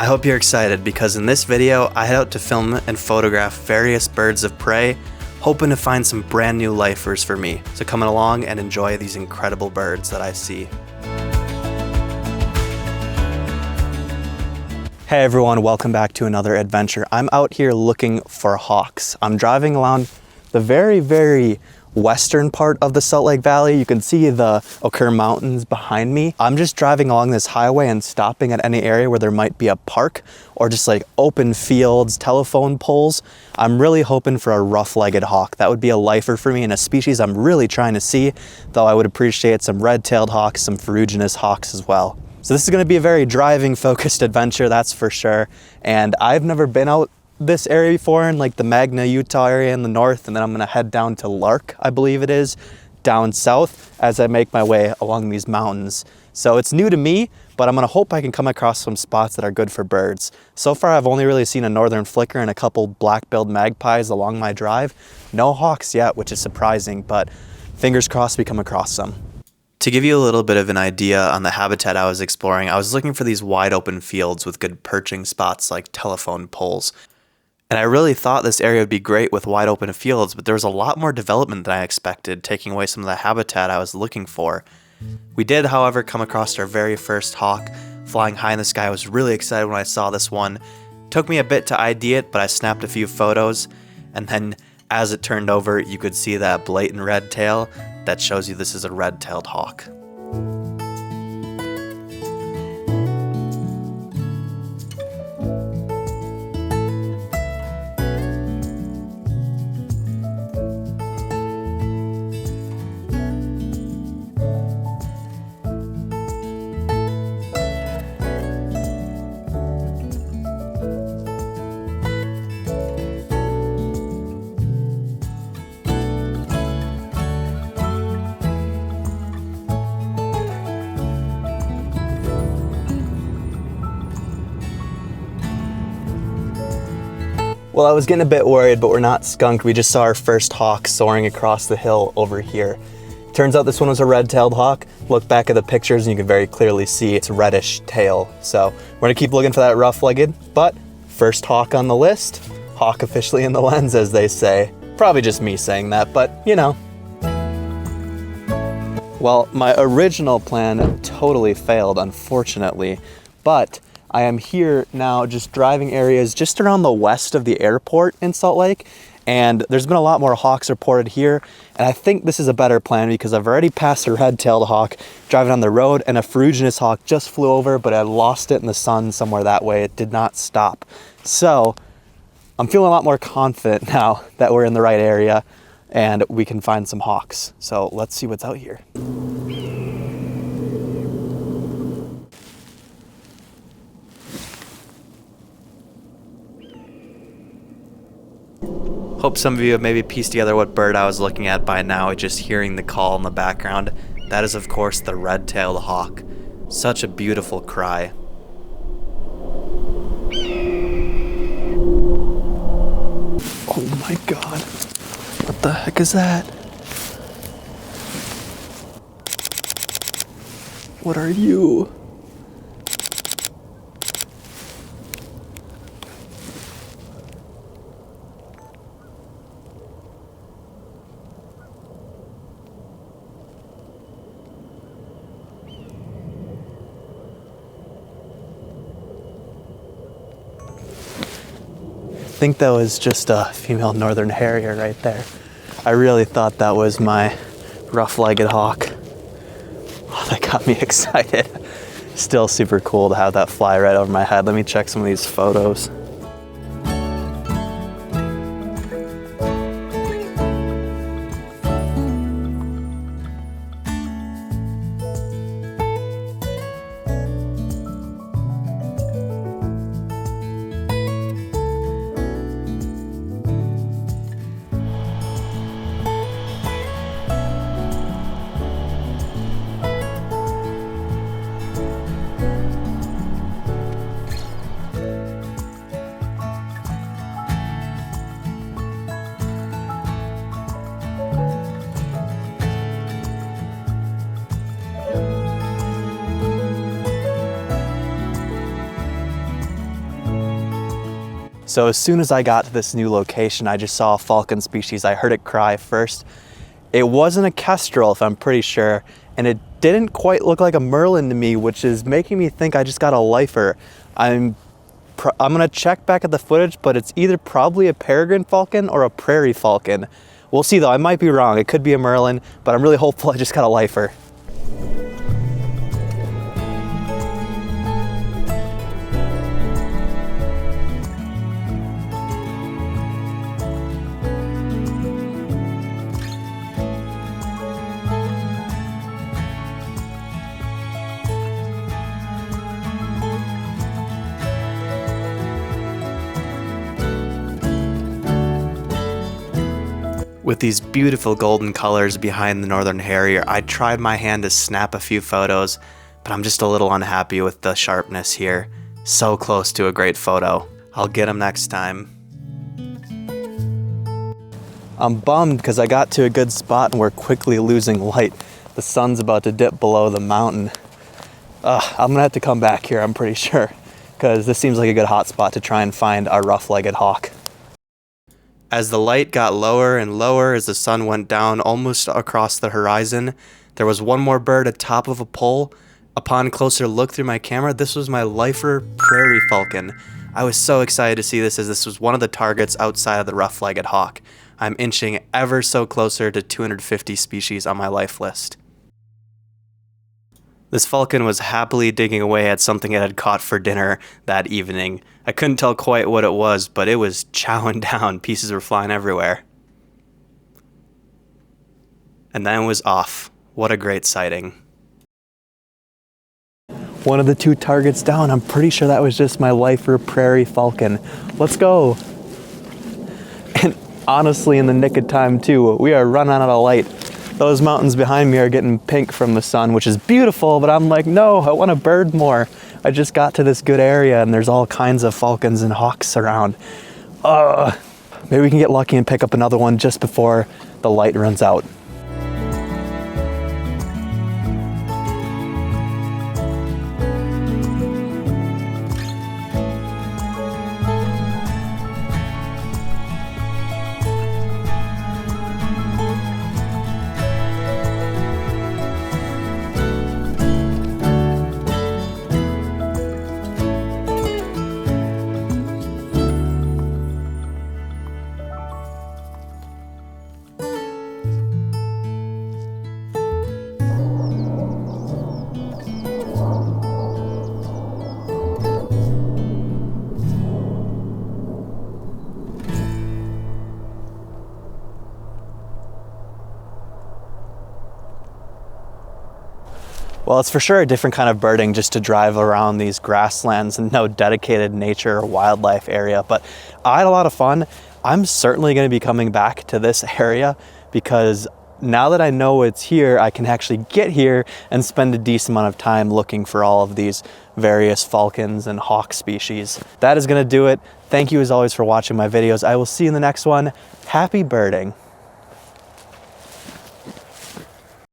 I hope you're excited because in this video, I head out to film and photograph various birds of prey, hoping to find some brand new lifers for me. So come along and enjoy these incredible birds that I see. Hey everyone, welcome back to another adventure. I'm out here looking for hawks. I'm driving around the very western part of the Salt Lake Valley. You can see the Oquirrh Mountains behind me. I'm just driving along this highway and stopping at any area where there might be a park or just like open fields, telephone poles. I'm really hoping for a rough-legged hawk. That would be a lifer for me and a species I'm really trying to see, though I would appreciate some red-tailed hawks, some Ferruginous hawks as well. So this is going to be a very driving focused adventure, that's for sure. And I've never been out this area before, in like the Magna, Utah area in the north, and then I'm going to head down to Lark, I believe it is, down south as I make my way along these mountains. So it's new to me, but I'm going to hope I can come across some spots that are good for birds. So far I've only really seen a northern flicker and a couple black-billed magpies along my drive. No hawks yet, which is surprising, but fingers crossed we come across some. To give you a little bit of an idea on the habitat I was exploring, I was looking for these wide open fields with good perching spots like telephone poles. And I really thought this area would be great with wide open fields, but there was a lot more development than I expected, taking away some of the habitat I was looking for. We did, however, come across our very first hawk flying high in the sky. I was really excited when I saw this one. Took me a bit to ID it, but I snapped a few photos, and then as it turned over, you could see that blatant red tail. That shows you this is a red-tailed hawk. Well, I was getting a bit worried, but we're not skunked. We just saw our first hawk soaring across the hill over here. Turns out this one was a red-tailed hawk. Look back at the pictures and you can very clearly see its reddish tail. So we're gonna keep looking for that rough-legged, but first hawk on the list. Hawk officially in the lens, as they say. Probably just me saying that, but you know. Well, my original plan totally failed, unfortunately, but I am here now just driving areas just around the west of the airport in Salt Lake, and there's been a lot more hawks reported here, and I think this is a better plan because I've already passed a red-tailed hawk driving on the road, and a Ferruginous hawk just flew over, but I lost it in the sun somewhere that way. It did not stop. So I'm feeling a lot more confident now that we're in the right area and we can find some hawks. So let's see what's out here. Hope some of you have maybe pieced together what bird I was looking at by now, just hearing the call in the background. That is, of course, the red-tailed hawk. Such a beautiful cry. Oh my god. What the heck is that? What are you? I think that was just a female northern harrier right there. I really thought that was my rough-legged hawk. Oh, that got me excited. Still super cool to have that fly right over my head. Let me check some of these photos. So as soon as I got to this new location, I just saw a falcon species. I heard it cry first. It wasn't a kestrel, if I'm pretty sure, and it didn't quite look like a merlin to me, which is making me think I just got a lifer. I'm gonna check back at the footage, but it's either probably a peregrine falcon or a prairie falcon. We'll see though, I might be wrong. It could be a merlin, but I'm really hopeful I just got a lifer. With these beautiful golden colors behind the northern harrier, I tried my hand to snap a few photos, but I'm just a little unhappy with the sharpness here. So close to a great photo. I'll get them next time. I'm bummed because I got to a good spot and we're quickly losing light. The sun's about to dip below the mountain. I'm gonna have to come back here, I'm pretty sure, because this seems like a good hot spot to try and find a rough-legged hawk. As the light got lower and lower as the sun went down almost across the horizon, there was one more bird atop of a pole. Upon closer look through my camera, this was my lifer prairie falcon. I was so excited to see this, as this was one of the targets outside of the rough-legged hawk. I'm inching ever so closer to 250 species on my life list. This falcon was happily digging away at something it had caught for dinner that evening. I couldn't tell quite what it was, but it was chowing down. Pieces were flying everywhere. And then it was off. What a great sighting. One of the two targets down. I'm pretty sure that was just my lifer prairie falcon. Let's go. And honestly, in the nick of time too, we are running out of light. Those mountains behind me are getting pink from the sun, which is beautiful, but I'm like, no, I want to bird more. I just got to this good area and there's all kinds of falcons and hawks around. Maybe we can get lucky and pick up another one just before the light runs out. Well, it's for sure a different kind of birding just to drive around these grasslands and no dedicated nature or wildlife area, but I had a lot of fun. I'm certainly going to be coming back to this area because now that I know it's here, I can actually get here and spend a decent amount of time looking for all of these various falcons and hawk species. That is going to do it. Thank you as always for watching my videos. I will see you in the next one. Happy birding.